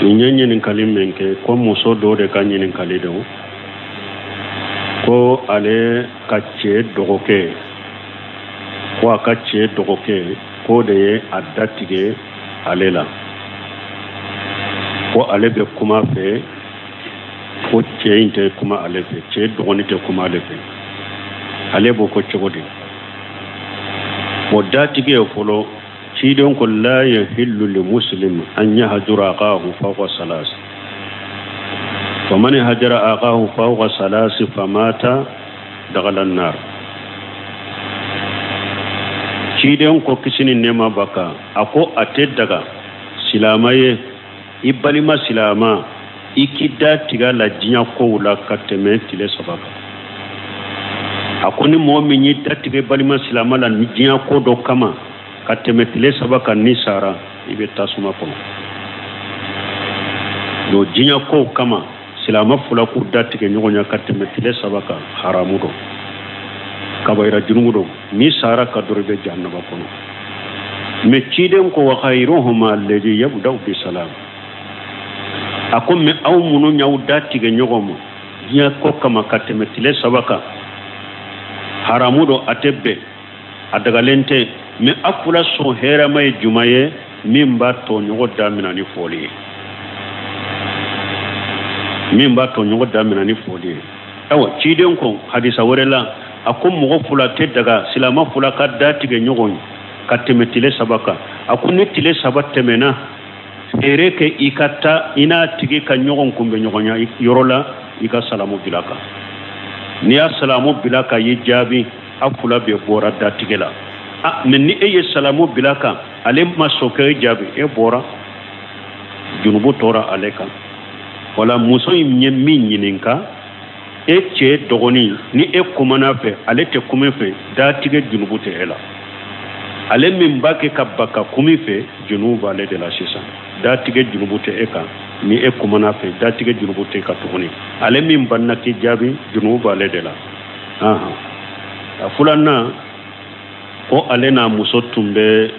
ɲɛɲinin kali min kɛ ko muso dɔ de ka ɲinin kali de ko ale ka cɛ dɔgɔkɛ ko a ka cɛ dɔgɔkɛ ko de ye a datigɛ ale la ko ale bɛ kuma fɛ ko cɛ in tɛ kuma ale fɛ cɛ dɔgɔnin tɛ kuma ale fɛ ale b'o ko cogo di o datigɛ ye fɔlɔ ciden ko la yahillu li muslim an yahjura aqahu fawqa salas faman hajara aqahu fawqa salas famata dakhala an-nar ciden ko kisini nema baka ako ate daga silamaye ibalima silama ikida tiga la jinya ko la kateme tile sabaka ako ni mu'min yi datige balima silama la jinya ko do kama kateme tile sabaka ni sara ibe tasuma ko do jinya ko kama silama fula ku datige nyonya kateme tile sabaka haramu do kabayra junugo ni sara ka dorbe jahannama ko me ciden ko wa khairuhuma alladhi yabda bi salam akum me aw munu nyaw datige nyogomo jinya ko kama kateme tile sabaka haramu do atebbe adagalente me akula so hera may jumaye mimba to nyogo damina ni foli mimba to nyogo damina ni foli awa ciden ko hadisa warela akum mo fula te daga silama fula ka datige nyogo kateme tile sabaka akuni tile sabatte mena ereke ikata ina tigi ka nyogo kumbe nyogonya yorola ika salamu bilaka ni assalamu bilaka yijabi afula be bora datigela men ni eye salamu bilaka ale masoke jabi e bora junubu tora aleka wala muso min yininka e che dogoni ni e kumana fe ale te kume fe datige junubu te ela ale min bake kabaka kumi fe junuba le de la shisa datige junubu te eka ni e kumana fe datige junubu te ka tuguni ale min banna ki jabi junuba le de la fulana ko ale na muso tumbe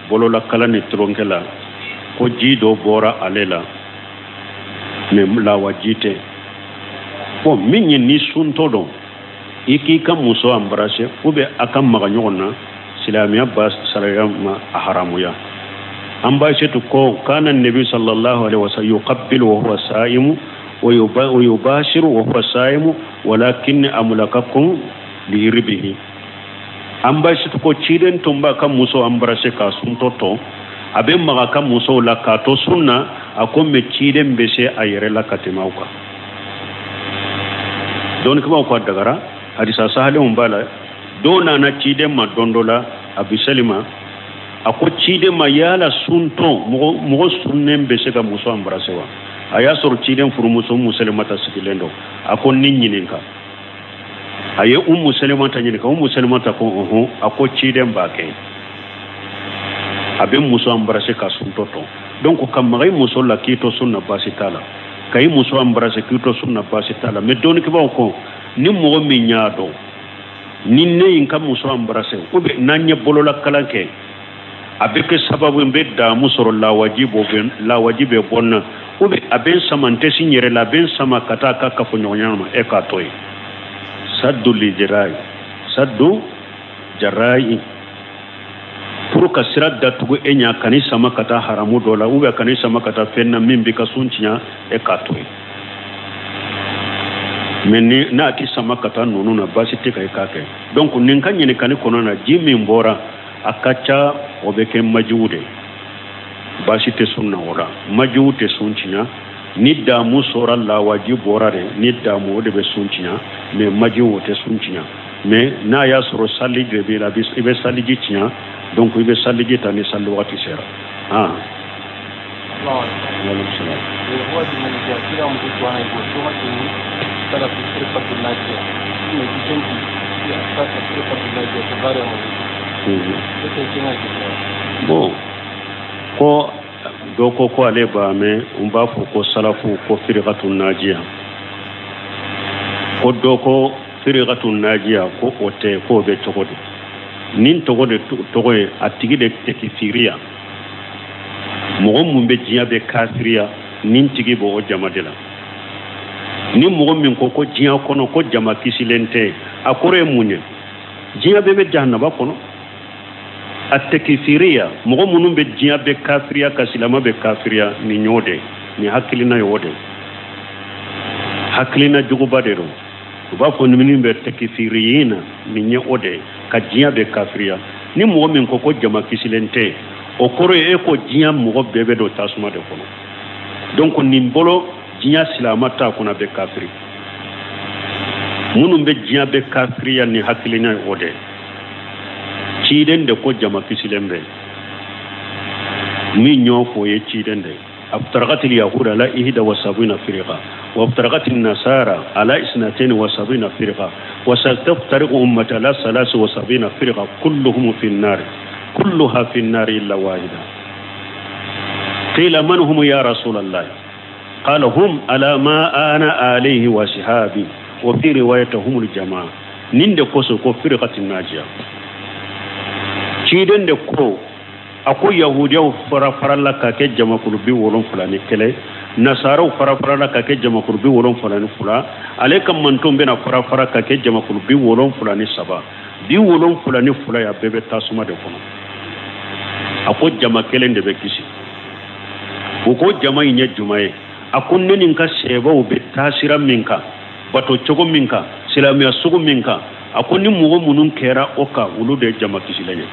bolola kala ni tronkela ko jido bora alela me la wajite ko minni ni sunto don iki ka muso ambrase ube akam maganyona silamiya bas sarayama haramuya ambaye to ko kana nabi sallallahu alaihi wasallam yuqabbilu wa huwa saimu wa yubashiru wa huwa saimu walakin amlakakum li ribihi ambaye to ko ciden tumba kam muso ambrase ka suntoto abe maga kam muso la ka to sunna akom me ciden bese ayere la katimauka don kuma ko dagara hadisa sahale umbala dona na ciden ma dondola abisalima ako ciden ma yala sunto mo sunnen bese ka muso ambrase wa aya sor ciden furu muso musulmata sigilendo ako ninyininka aye musulmata nyininka musulmata ko ako ciden bake abe muso ambrase ka sunto to donc kam magay muso la kito sunna basitala kay muso ambrase kito sunna basitala me don ki ba ko ni mo mi nyaado ni ne in kam muso ambrase ko be nanye bolola kalanke abeke sababu mbe da musoro la wajibe bonna ko be aben samante signere la ben sama kata ka ka fo nyonyama e ka toy saddu li saddu jarai pour ka sirat datugo enya kanisa makata haramu dola ube kanisa makata fenna mimbi ka suncinya e ka toy menni na ti samakata nonu na basite kay kake donc nin kanyene kan kono na jimi mbora akacha obeke majude basite sunna wala majude suncinya ni damu sora la wajibu orare ni damu de be suncinya me majude te suncinya me na ya soro salli de be la bis ibe salli jitinya donc ibe salli jita ni salli wati sera bon ko doko ko ale ba me umba fu ko salafu ko firqatun najiya ko doko firqatun najiya ko ote ko be togode nin togode togoye atigi de tekifiriya mo mum be jiya be kafiriya nin tigi bo o jama de la ni mɔgɔ min ko diɲɛ kɔnɔ ko jama kisilen tɛ a kɔrɔ ye mun ye diɲɛ bɛɛ bɛ jahanaba kɔnɔ a tekfiriya mɔgɔ minnu bɛ diɲɛ bɛɛ kafiriya ka silama bɛ kafiriya ni ɲɔ de ni hakilina ye o de hakilina juguba de don u b'a fɔ ni bɛ tekfiriyina ni ɲɛ o de ka diɲɛ bɛɛ kafiriya ni mɔgɔ min ko jama kisilen tɛ o kɔrɔ ye e ko diɲɛ mɔgɔ bɛɛ bɛ don tasuma de kɔnɔ donc nin bolo diɲɛ silama t'a kɔnɔ bɛ kafiri minnu bɛ diɲɛ bɛɛ kafiriya ni hakilina ye o de ciden de ko jama kisilen bɛ min ɲɔ fɔ ye ciden de افترقت اليهود على 71 فرقة وافترقت النصارى على 72 فرقة وستفترق أمة على 73 فرقة كلهم في النار كلها في النار إلا واحدة قيل من هم يا رسول الله قال هم على ما أنا عليه وصحابي وفي رواية هم الجماعة نين كوسو فرقة الناجية ciden de ko ako yahudiyaw fara ka kɛ jamakulu 70 ni kɛlɛ nasaraw fara ka kɛ jamakulu 70 ni fula ale ka manton bɛna fara ka kɛ jamakulu 70 ni saba 70 ni fula ya bɛɛ bɛ tasuma de kɔnɔ a ko jama kelen de bɛ kisi o ko jama in ye juma ye a ko ne nin ka sɛbɛw bɛ taasira min kan bato cogo min kan silamɛya sugu min kan a ko ni mɔgɔ minnu kɛra o kan olu de ye jama kisilen ye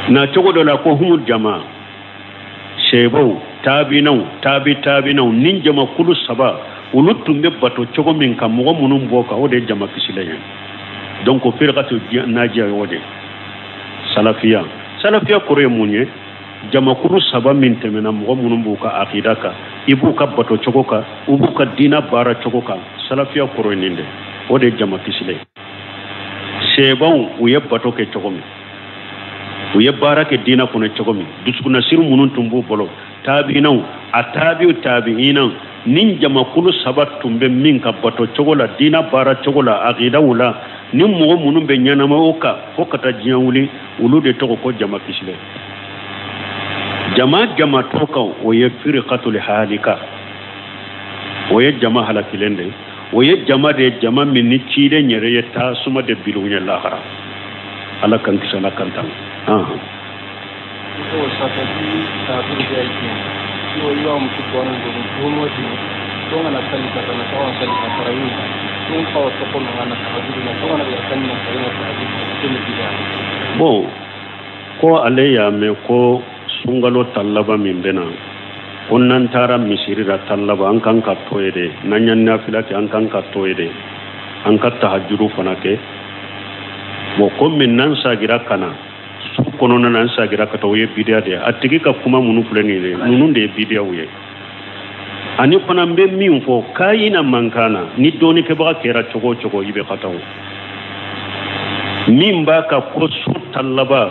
na cogo dɔ la ko humul jama sɛbɛw taabinaw nin jamakulu saba olu tun bɛ bato cogo min kan mɔgɔ minnu bɔ kan o de ye jama kisilen ye donc firqatu najiya o de salafiya kɔrɔ ye mun ye jamakulu saba min tɛmɛna mɔgɔ minnu b'u ka akida kan i b'u ka bato cogo kan u b'u ka diina baara cogo kan salafiya kɔrɔ ye nin de o de ye jama kisilen sɛbɛw u ye bato kɛ cogo min u ye baara kɛ diina kɔnɔ cogo min dusukunnasiri minnu tun b'u bolo taabinaw a taabiinaw nin jamakulu saba tun bɛ min ka bato cogo la diina baara cogo la aqidaw la ni mɔgɔ minnu bɛ ɲɛnama o kan fo ka taa diɲɛ wuli olu de tɔgɔ ko jama kisilen jama tɔ kan o ye firqatul halika o ye jama halakilen de o ye jama de jama min ni ciden yɛrɛ ye tasuma de bilu ɲɛ lahara ala kan kisi ala kan tan bon ko ale y'a mɛn ko sunkalo tallaba min bɛna ko n'an taara misirira tallaba an kan ka to ye de n'an ye nafila kɛ an kan ka to ye de an ka tahajjudu fana kɛ bon komi n'an sagira ka na su kɔnɔna na an sagira ka taa o ye bidiya de ye a tigi ka kuma minnu filɛ nin ye ninnu de ye bidiyaw ye ani fana n bɛ min fɔ kayina man kana ni dɔɔnikɛbaga kɛra cogo o cogo i bɛ ka taa o min b'a ka ko su tallaba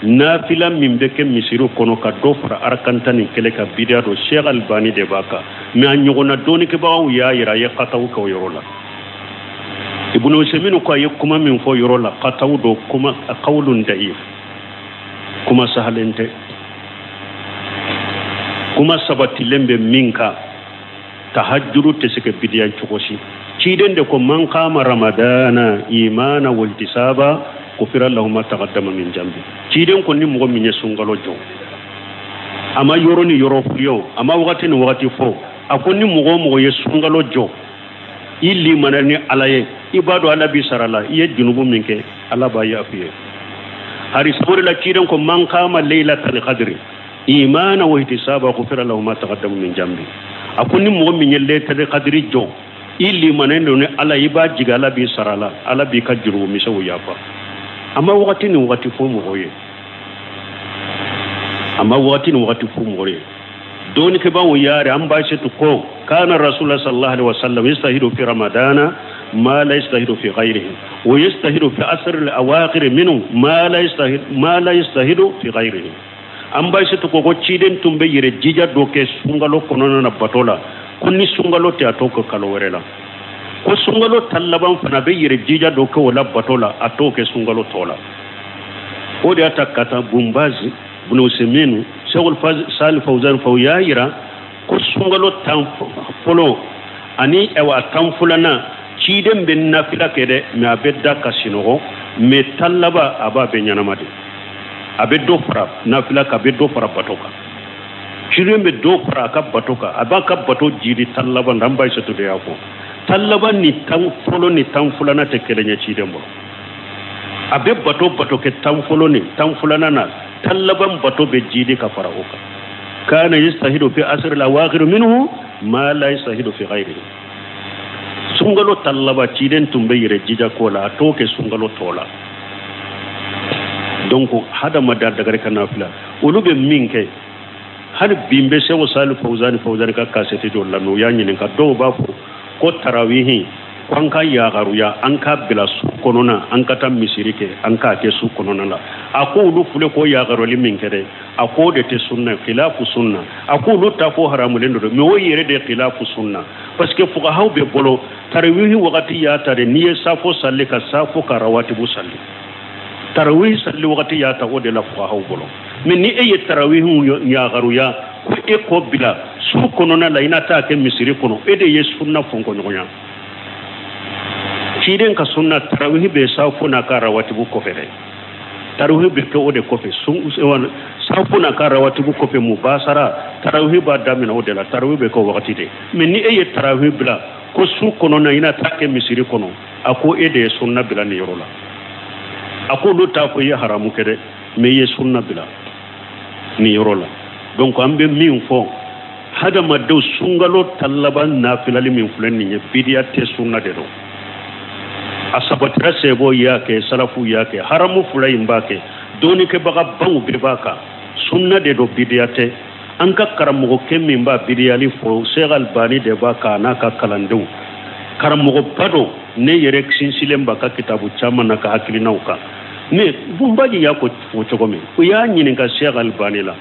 nafila min bɛ kɛ misiri kɔnɔ ka dɔ fara arakanta nin kɛlɛ ka bidiya dɔ Sheikh Albani de b'a kan mais a ɲɔgɔnna dɔɔnikɛbagaw y'a yira a ye kataw kɛ o yɔrɔ la Ibn Usaymin ko a ye kuma min fɔ yɔrɔ la kataw dɔ kuma qawlun da'if kuma sahalen tɛ kuma sabatilen bɛ min kan tahajjudu tɛ se ka bidiya cogo si ciden de ko man qama ramadana imana wal ihtisaba kufira lahu ma taqaddama min jambi ciden ko ni mɔgɔ min ye sunkalo jɔ a ma yɔrɔ ni yɔrɔ fiyɔ a ma wagati ni wagati fɔ a ko ni mɔgɔ ye sunkalo jɔ i limana ni ala ye i b'a dɔn ala b'i sara la i ye junubu min kɛ ala b'a yafi ye hari sabori la ciden ko man qama laylatal qadri imana wa ihtisaba kufira lahu ma taqaddama min jambi a ko ni mɔgɔ min ye laylatal qadri jɔ i limana ni ala i b'a jigi ala b'i sara la ala b'i ka jurumu misɛnw yafa ama wagati ni wagati fo mɔgɔ ye ama wagati ni wagati fo mɔgɔ ye doni ke ban yare an ba shi ko kana rasulullah sallallahu alaihi wasallam yastahidu fi ramadana ma la yastahidu fi ghayrihi wa yastahidu fi asr al awaqir minhu ma la yastahidu fi ghayrihi an ba shi ko ciden tumbe yire jija do ke sungalo kono na batola kunni sungalo te atoko kalo werela ko sungalo tallaban fana be yire jija do ko wala batola atoke sungalo tola o de atakata bumbazi bunu semenu shawul Salih Fawzan Fawyaira ko sungalo tan folo ani ewa tan fulana ciden be nafila kede me abedda kasinogo me tallaba aba be nyanamade abeddo fara nafila ka beddo fara batoka ciden be do fara ka batoka aba ka bato jidi tallaba ndamba isa to de yako tallaba ni tan folo ni tan fulana te kede nya ciden bo abe bato ke tan folo ni tan fulana na tallaban bato be jidi ka fara oka kana yastahidu fi asr al-awakhir minhu ma la yastahidu fi ghayrihi sungalo tallaba ciden tumbe yire jija kola toke sungalo tola donc hada madar daga kana fila ulube minke har bimbe sewo salu fawzani ka kasete do lanu ya nyinin ka do ba ko tarawihi kwan ka ya garuya an ka bila su konona an ka tan misirike an ka ke su konona la ako lu fule ko ya garoli min kede ako de te sunna khilafu sunna ako lu ta ko haramu len do me wo yere de khilafu sunna parce que fuqaha be bolo tarawihi wakati ya tare niye safo salle ka safo ka rawati bu salle tarawihi salle wakati ya ta o de la fuqaha bolo men ni eye tarawihi ya garuya ko e ko bila su konona la ina ta ke misiri kono e de yes sunna fonko nyonya ciden ka sunna tarawih be safuna ka rawatibu ko fere tarawih be ko de ko fe safuna ka rawatibu ko fe mubasara tarawih ba damina o de la tarawih be ko wakati de men ni eye tarawih bila ko su kono na ina take misiri kono ako ede sunna bila ni yorola ako do ta ko ye haramu kede me ye sunna bila ni yorola donc ambe min fo hada maddo sungalo tallaban nafilali min fulen ni bidiya te sunna de do asabatira sebo yake salafu yake haramu fulay mbake doni ke baga bangu bibaka sunna de do bidiyate anka karamugo kemmi mba bidiyali fo segal bani de baka naka kalandu karamugo bado ne yere sinsilen baka kitabu chama naka hakilinauka ne bumbaji yako fochogome uya nyini ka segal bani la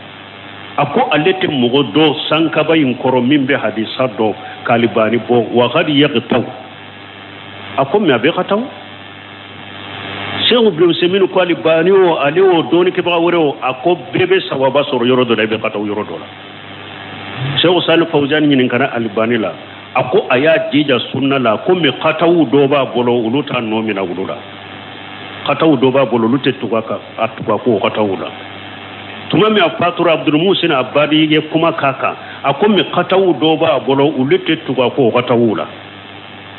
ako alete mugo do sankaba yin koro mimbe hadisa do kalibani bo wa gadi yaqtaw ako me abe khataw sheikh ibn seminu ko ali bani o ali o doni ke ba woro ako bebe sawaba soro yoro do be khataw yoro do la sheikh salih fawzan nyin kana al bani la ako aya jija sunna la ko me khataw do ba bolo uluta no mina wulula khataw do ba bolo lutte tugaka atuka ko khataw la tuma me afatura abdul musin abadi ye kuma kaka ako me khataw do ba bolo ulutte tugaka ko khataw la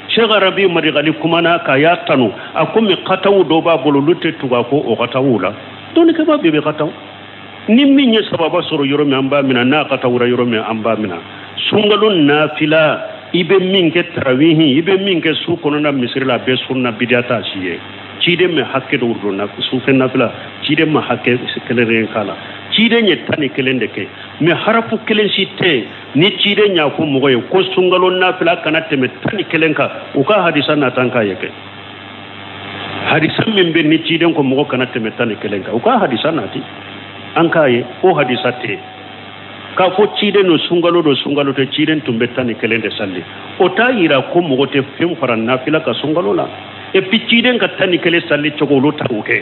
Sheikh Rabi Marigali kumana ka ya tanu akumi qatawu do ba bolo lutte tuga ko o qatawula don ke ba bebe qataw nimmi nye sababa soro yoro me amba mina na qatawura yoro me amba mina sungalun nafila ibe minke tarawihi ibe minke su kono na misrila be sunna bidata shiye cide me hakke do urdo na su fe nafila cide ma hakke kelere kala cide nye tani kelende ke me harafu kelen sitte ni cide nya ko mogoy ko sungalon nafila kanate me tani kelenka uka hadisa na tanka yeke hadisa membe ni cide ko mogo kanate me tani kelenka uka hadisa nati ankaye o hadisa te ka fo cide no sungalo te cide tumbe tani kelende salli o tayira ko mogo te fem faran nafila ka sungalo la e pi cide ka tani kele salli chogolo tawke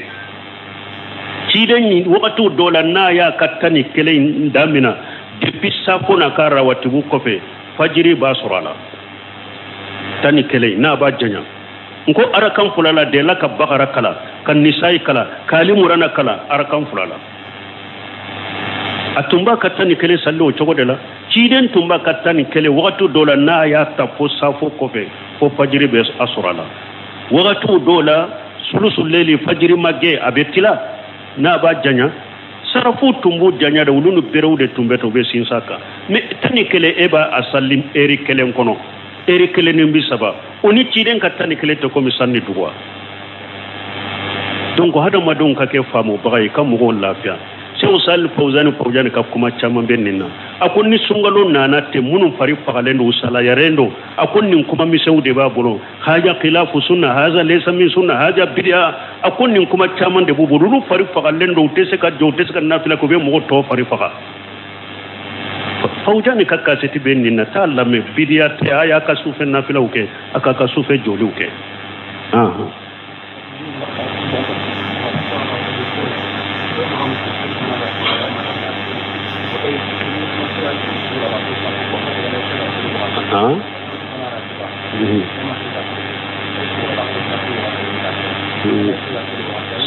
cide ni wakati dola na ya katani kele ndamina depuis safuna kara watibu kofe fajiri basurala tani kele na ba janya nko arakan fulala de la ka bakara kala kan nisai kala kali murana kala arakan fulala atumba katani kele sallo chogo de la ciden tumba katani kele wakati dola na ya tapo safo kofe ko fajiri be asurala wakati dola sulusul leli fajiri magge abetila na ba janya sarafu tumbu janya da wulunu berew de tumbe to be sinsaka me tani kele eba asallim eri kelen kono eri kelen nimbi saba oni ciden ka tani kele to komi sanni duwa donc hada madon ka ke famu bagay kam mo lafiya Sheikh Salih Fawzan ka kuma chama benina akonni sungalo nana te munun fari fagalendo usala yarendo akonni kuma misaude ba bolo haja khilafu sunna haza laysa min sunna haja bid'a akonni kuma chama de buburu fari fagalendo tese ka jote ka nafila ko be mo to fari faga Fawzan ka ka seti benina ta Allah me bid'a te aya ka sufe nafila uke aka ka sufe joli uke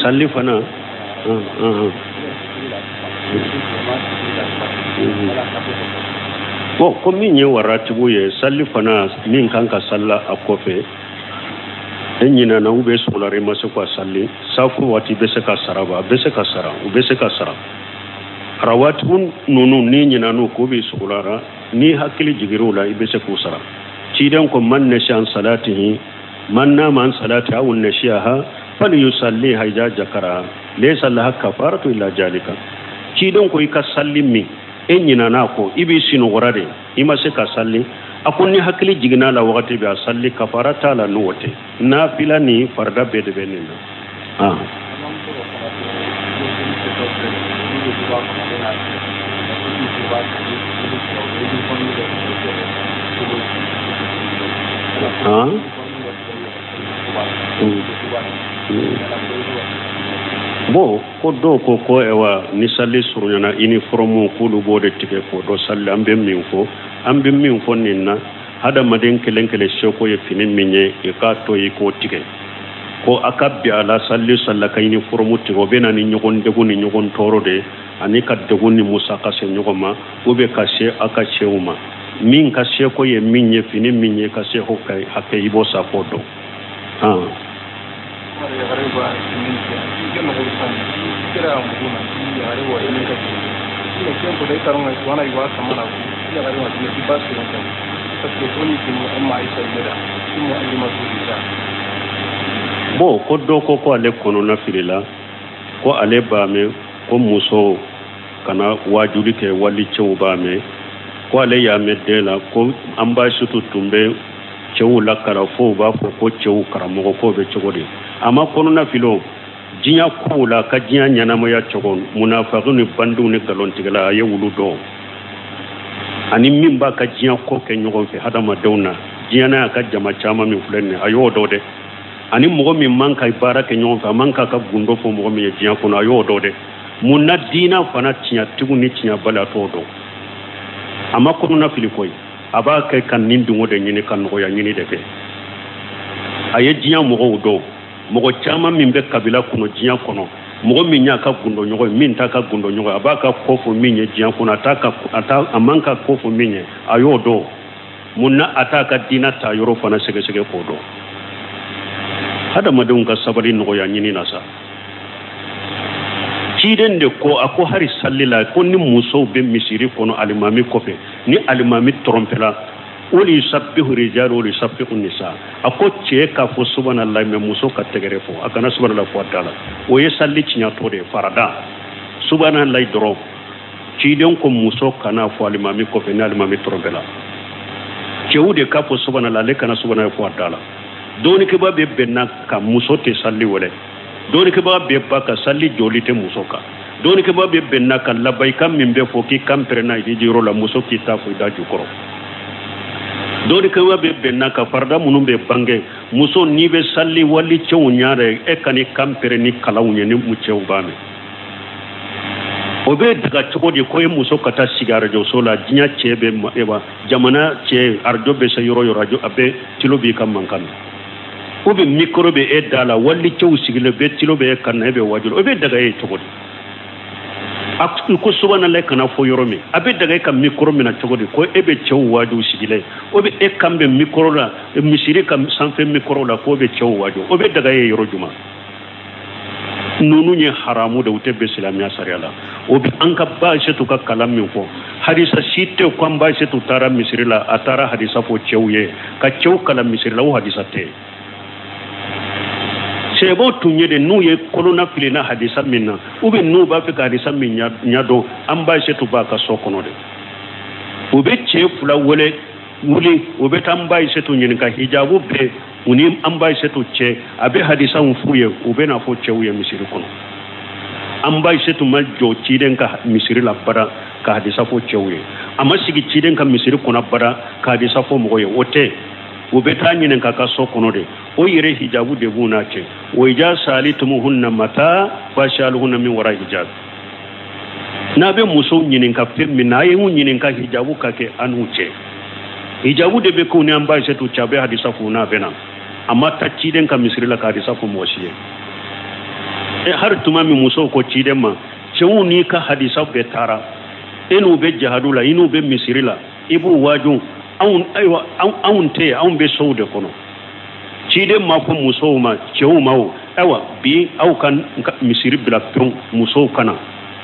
salli fana bon ko min ye waratibu ye salli fana min kan ka salla a kɔfɛ e ɲinana u bɛ solari ma se ka salli safu waati bɛ se ka sara ba bɛ se ka sara u bɛ se ka sara rawatibu ninnu ni ɲinanu ko bɛ solara ni hakili jigir'u la i bɛ se k'u sara ciden ko man nasiya an salatihi man nama an salati aw nasiyaha falyusalliha idza jakara laysa laha kafaratu illa jalika ciden ko i ka salli min e ɲinana ko i b'i sinɔgɔra de i ma se ka salli a ko ni hakili jiginna la wagati bɛ a salli kafara t'a la n'o tɛ nafila ni farida bɛɛ de bɛ nin na bon ko dɔw ko ewa ni salli surunyana uniforme k'olu b'o de tigɛ k'o dɔ salli an bɛ min fɔ nin na hadamaden kelen kelen seko ye fini min ye i k'a to i k'o tigɛ ko a ka bi a la salli ka uniforme tigɛ o bɛ na ni ɲɔgɔn degun ni ɲɔgɔn tɔɔrɔ de ani ka degun ni musaka se ɲɔgɔn ma ou bien ka se a ka sew ma min ka seko ye min ye fini min ye ka se hakɛ i b'o sako dɔn bon ko dɔ ko ale kɔnɔna filila ko ale b'a mɛn ko muso kana wajuli kɛ wali cɛw b'a mɛn ko ale y'a mɛn den la ko an b'a sutu tun bɛ cɛw lakara fo u b'a fɔ ko cɛw karamɔgɔ ko bɛ cogo di a ma kɔnɔna filo diɲɛ kow la ka diɲɛ ɲɛnamaya cogo munafiqu ni bandiw ni galontigɛla a ye wulu dɔn ani min b'a ka diɲɛ ko kɛ ɲɔgɔn fɛ hadamadenw na diɲɛ n'a ka jama caman min filɛ nin ye a y'o dɔn dɛ ani mɔgɔ min man ka baara kɛ ɲɔgɔn fɛ a man ka gundo fɔ mɔgɔ min ye diɲɛ kɔnɔ a y'o dɔn dɛ mun na diinɛ fana tiɲɛtigiw ni tiɲɛbali a t'o dɔn a ma kɔnɔna fili koyi a b'a kɛ ka nin dungo de ɲini ka nɔgɔya ɲini de kɛ a ye diɲɛ mɔgɔw dɔn mɔgɔ caman min bɛ kabila kɔnɔ diɲɛ kɔnɔ mɔgɔ min y'a ka gundo ɲɔgɔn ye min t'a ka gundo ɲɔgɔn ye a b'a ka ko fɔ min ye diɲɛ kɔnɔ a man ka ko fɔ min ye a y'o dɔn mun na a t'a ka diinɛ ta yɔrɔ fana sɛgɛsɛgɛ k'o dɔn hadamadenw ka sabali nɔgɔya ɲini na sa ciden de ko a ko hari salli la ko ni musow bɛ misiri kɔnɔ alimami kɔfɛ ni alimami tɔrɔmpela oli sabbihu rijal oli sabbihu nisa a ko cɛ k'a fɔ subhanallah mais muso ka tɛgɛrɛ fɔ a kana subhanallah fɔ a da la o ye salli tiɲɛtɔ de farada subhanallah dɔrɔn ciden ko muso kana fɔ alimami kɔfɛ ni alimami tɔrɔmpela cɛw de k'a fɔ subhanallah ale kana subhanallah fɔ a da la dɔɔnikɛba bɛ bɛnna ka muso tɛ salli wɛrɛ dɔɔnikɛba bɛ ba ka salli jɔli tɛ muso kan dɔɔnikɛba bɛ bɛnna ka labayika min bɛ fɔ k'i kan pɛrɛnna i jiyɔrɔ la muso k'i ta fɔ i da jukɔrɔ dɔɔnikɛba bɛ bɛnna ka farida minnu bɛ bange muso n'i bɛ salli wali cɛw ɲaare e ka ni kan pɛrɛn ni kalaw ye ni cɛw b'a mɛn o bɛ daga cogo di ko ye muso ka taa sigi arajoso la diɲɛ cɛ bɛ jamana cɛ arajo bɛ se yɔrɔ yɔrɔ a bɛ tilo b'i ka mankan na o bɛ mikoro bɛ e da la wali cɛw sigilen bɛ tilo bɛ e kan na e bɛ wajulu o bɛ daga e cogo di a ko subhanallah kana fɔ yɔrɔ min a bɛ daga e ka mikoro min na cogo di ko e bɛ cɛw waju sigilen o bɛ e kan bɛ mikoro la misiri ka sanfɛ mikoro la k'o bɛ cɛw waju o bɛ daga e yɔrɔ juma ninnu ye haramu de u tɛ bɛn silamɛya sariya la o bɛ an ka Aisatu ka kalan min fɔ hadisa si tɛ ko an Aisatu taara misiri la a taara hadisa fɔ cɛw ye ka cɛw kalan misiri la o hadisa tɛ sɛbɛw tun ye de n'u ye kɔnɔna fili na hadisa min na ou bien n'u b'a fɛ ka hadisa min ɲɛdɔn an Aisatu b'a ka so kɔnɔ de u bɛ cɛ fila wuli u bɛ taa an Aisatu ɲininka hijabu bɛɛ u ni an Aisatu cɛ a bɛ hadisa f'u ye u bɛ n'a fɔ cɛw ye misiri kɔnɔ an Aisatu ma jɔ ciden ka misiri la bada ka hadisa fɔ cɛw ye a ma sigi ciden ka misiri kɔnɔ bada ka hadisa fɔ mɔgɔ ye o tɛ u bɛ taa ɲininka ka so kɔnɔ de o yɛrɛ hijabu de b'u n'a cɛ wa idza sa'altumuhunna mata fas'aluhunna min wara'i hijab n'a bɛ musow ɲininka fɛn min na a ye n ɲininka hijabu ka kɛ an n'u cɛ hijabu de bɛ k'u ni an ba Aisatu cɛ a bɛ hadisa fɔ n'a bɛ na a ma taa ciden ka misiri la ka hadisa fɔ mɔgɔ si ye hari tuma min musow ko ciden ma cɛw n'i ka hadisa bɛɛ taara e n'u bɛ jahadu la i n'u bɛ misiri la i b'u waaju anw tɛ yen anw bɛ sow de kɔnɔ ciden ma fɔ musow ma cɛw ma o ayiwa bi aw ka misiri bila pewu musow kana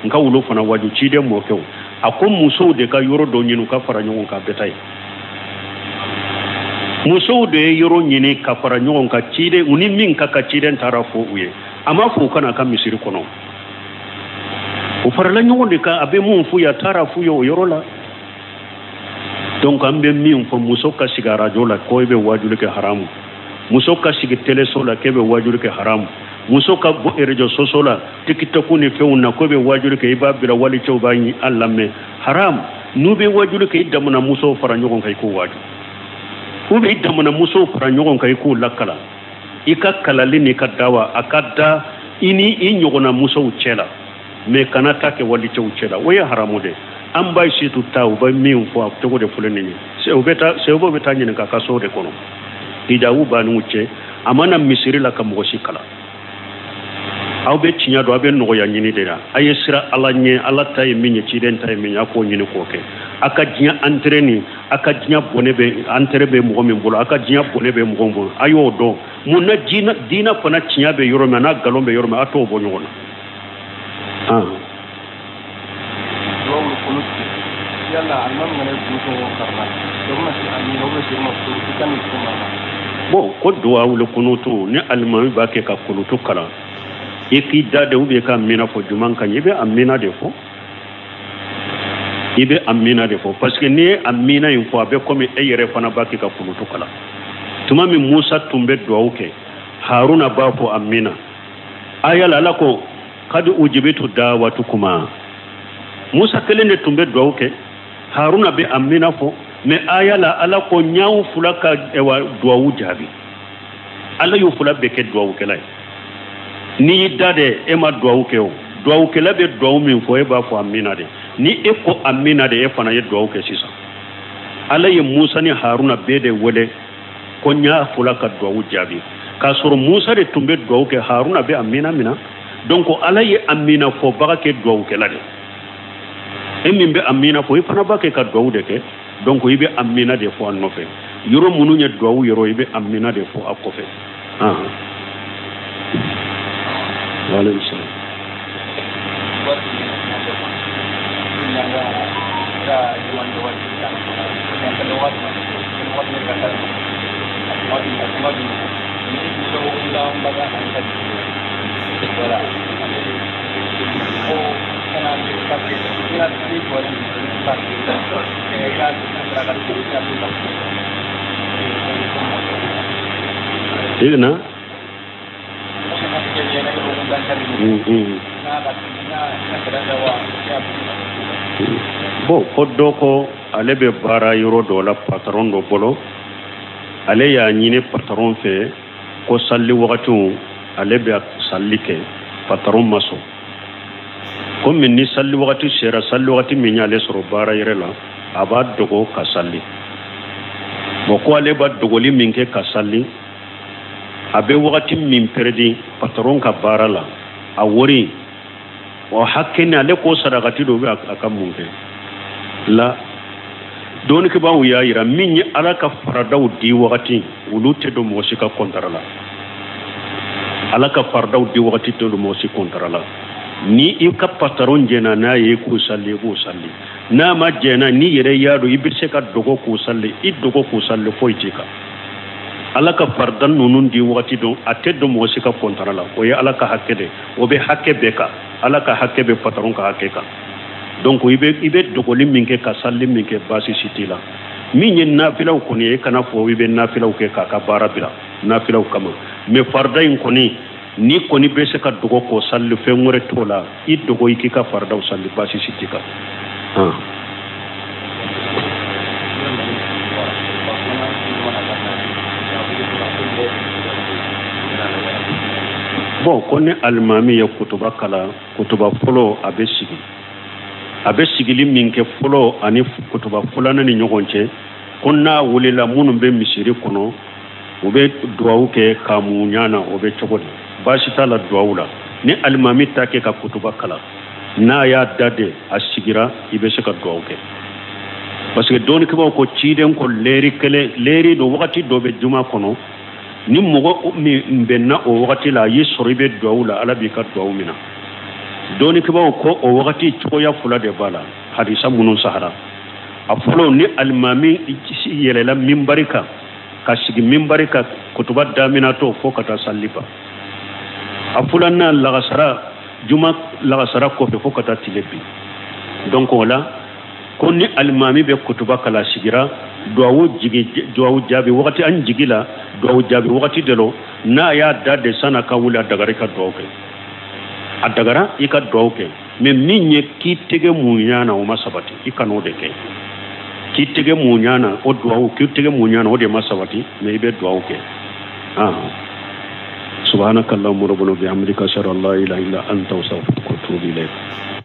n ka wolo fana waaju ciden mɔkɛw a ko musow de ka yɔrɔ dɔ ɲini ka fara ɲɔgɔn kan bɛɛ ta ye musow de ye yɔrɔ ɲini ka fara ɲɔgɔn kan ciden u ni min ka ciden taara fɔ u ye a ma fɔ u kana ka misiri kɔnɔ o farala ɲɔgɔn de kan a bɛ mun f'u ye a taara f'u ye o yɔrɔ la donc an bɛ min fɔ muso ka sigi arajo la ko e bɛ waajuli kɛ haramu muso ka sigi teleso la k'e bɛ waajuli kɛ haramu muso ka bɔ réseaux sociaux la tiktok ni fɛnw na ko e bɛ waajuli kɛ i b'a bila walicɛw b'a ɲi a lamɛn haram n'u bɛ waajuli kɛ i damana musow fara ɲɔgɔn kan i k'o waaju ou bien i damana musow fara ɲɔgɔn kan i k'o lakala i ka kalali n'i ka dawa a ka da i ni i ɲɔgɔnna musow cɛ la mais kana ta kɛ walicɛw cɛ la o ye haramu de an b'a Aisatu ta u bɛ min fɔ a cogo de fɔlen nin ye sɛw bɛ taa ɲininka ka so de kɔnɔ hijabu b'a n'u cɛ a mana misiri la ka mɔgɔ si kala aw bɛ tiɲɛ dɔn aw bɛ nɔgɔya ɲini de la a ye sira ala ɲɛ ala ta ye min ye ciden ta ye min ye a k'o ɲini k'o kɛ a ka diɲɛ entraîner a ka diɲɛ bɔnɛ bɛ entraîner bɛ mɔgɔ min bolo a ka diɲɛ bɔnɛ bɛ mɔgɔ min bolo a y'o dɔn mun na diinɛ fana tiɲɛ bɛ yɔrɔ min a n'a nkalon bɛ yɔrɔ min a t'o bɔ ɲɔgɔn na bon ko duwa wuli kunutu ni alimami b'a kɛ ka kunutu kalan i k'i da de ou bien ka amina fɔ juman kan i bɛ amina de fɔ parce que n'i ye amina in fɔ a bɛ komi e yɛrɛ fana b'a kɛ ka kunutu kalan tuma min Musa tun bɛ duwawu kɛ Haruna b'a fɔ amina ayala ala ko kad ujibitu da'watukuma Musa kelen de tun bɛ duwawu kɛ Haruna bɛ amina fɔ mais ayala ala ko ɲaw fula ka duwawu jaabi ala y'u fula bɛɛ kɛ duwawukɛla ye n'i y'i da de e ma duwawu kɛ o duwawukɛla bɛ duwawu min fɔ e b'a fɔ amina de ni e ko amina de e fana ye duwawu kɛ sisan ala ye Musa ni Haruna bɛɛ de wele ko ɲa fula ka duwawu jaabi k'a sɔrɔ Musa de tun bɛ duwawu kɛ Haruna bɛ amina mina donc ala ye amina fɔ baga kɛ duwawukɛla de e min bɛ amina fɔ i fana b'a kɛ ka duwawu de kɛ donc i bɛ amina de fɔ a nɔfɛ yɔrɔ minnu ye duwawu yɔrɔ i bɛ amina de fɔ a kɔfɛ waaleykum salaam Igna bon ko dɔ ko ale bɛ baara yɔrɔ dɔ la patron dɔ bolo ale y'a ɲini patron fɛ ko salli wagatiw ale bɛ salli kɛ patron ma sɔn komi ni salli wagati sera salli wagati min y'ale sɔrɔ baara yɛrɛ la a b'a dogo ka salli bon ko ale b'a dogoli min kɛ ka salli a bɛ wagati min perdi patron ka baara la a wari o hakɛ ni ale ko sarakati dɔ bɛ a ka mun kɛ la dɔɔninkɛbaaw y'a yira min ye ala ka faradaw di wagati olu tɛ don mɔgɔ si ka kɔntara la ala ka faradaw di wagati tɛ don mɔgɔ si kɔntara la ni i ka patron jɛna n'a ye k'u salli i b'o salli n'a ma jɛna ni yɛrɛ y'a dɔn i bɛ se ka dogo k'u salli i dogo k'u salli foyi t'i kan ala ka farda ninnu di wagati dɔn a tɛ don mɔgɔ si ka kɔntara la o ye ala ka hakɛ de o bɛ hakɛ bɛɛ kan ala ka hakɛ bɛ patron ka hakɛ kan donc i bɛ dogoli min kɛ ka salli min kɛ baasi si t'i la min ye nafilaw kɔni ye e kana fɔ i bɛ nafilaw kɛ k'a ka baara bila nafilaw kama mais farda in kɔni ni kɔni bɛ se ka dogo k'o salli fɛn wɛrɛ t'o la i dogo i k'i ka fardaw salli baasi si t'i kan bon ko ni alimami ye kutuba kalan kutuba fɔlɔ a bɛ sigi abe sigili min ke folo ani kutuba fulana ni ɲɔgɔn cɛ ko n'a wulila minnu bɛ misiri kɔnɔ u bɛ duwawu kɛ k'a muɲana o bɛ cogo di baasi t'a la duwawu la ni alimami t'a kɛ ka kutuba kala n'a y'a da de a sigira i bɛ se ka duwawu kɛ parce que dɔɔnikɛbaw ko ciden ko leeri do wagati dɔ bɛ juma kɔnɔ ni mɔgɔ min bɛnna o wagati la a y'i sɔrɔ i bɛ duwawu la ala b'i ka duwawu minɛ dɔɔnikɛbaw ko o wagati cogoya fila de b'a la hadisa minnu sahara a fɔlɔ ni alimami yɛlɛla minbari kan ka sigi minbari kan kutuba daminatɔ fo ka taa sali ban a filanan lagasara juma lagasara kɔfɛ fo ka taa tile bin donc o la ko ni alimami bɛ kutuba kala sigira duwawu jaabi wagati an jigi la duwawu jaabi wagati de lo n'a y'a da de san'a ka wuli a dagara i ka duwawu kɛ a dagara i ka duwawu kɛ mais min ye k'i tɛgɛ muɲana o ma sabati i kan'o de kɛ k'i tɛgɛ muɲana o duwawu k'i tɛgɛ muɲana o de ma sabati mais i bɛ duwawu kɛ subhanakallahumma rabbana bihamdika ashhadu an la ilaha illa anta astaghfiruka wa atubu ilayk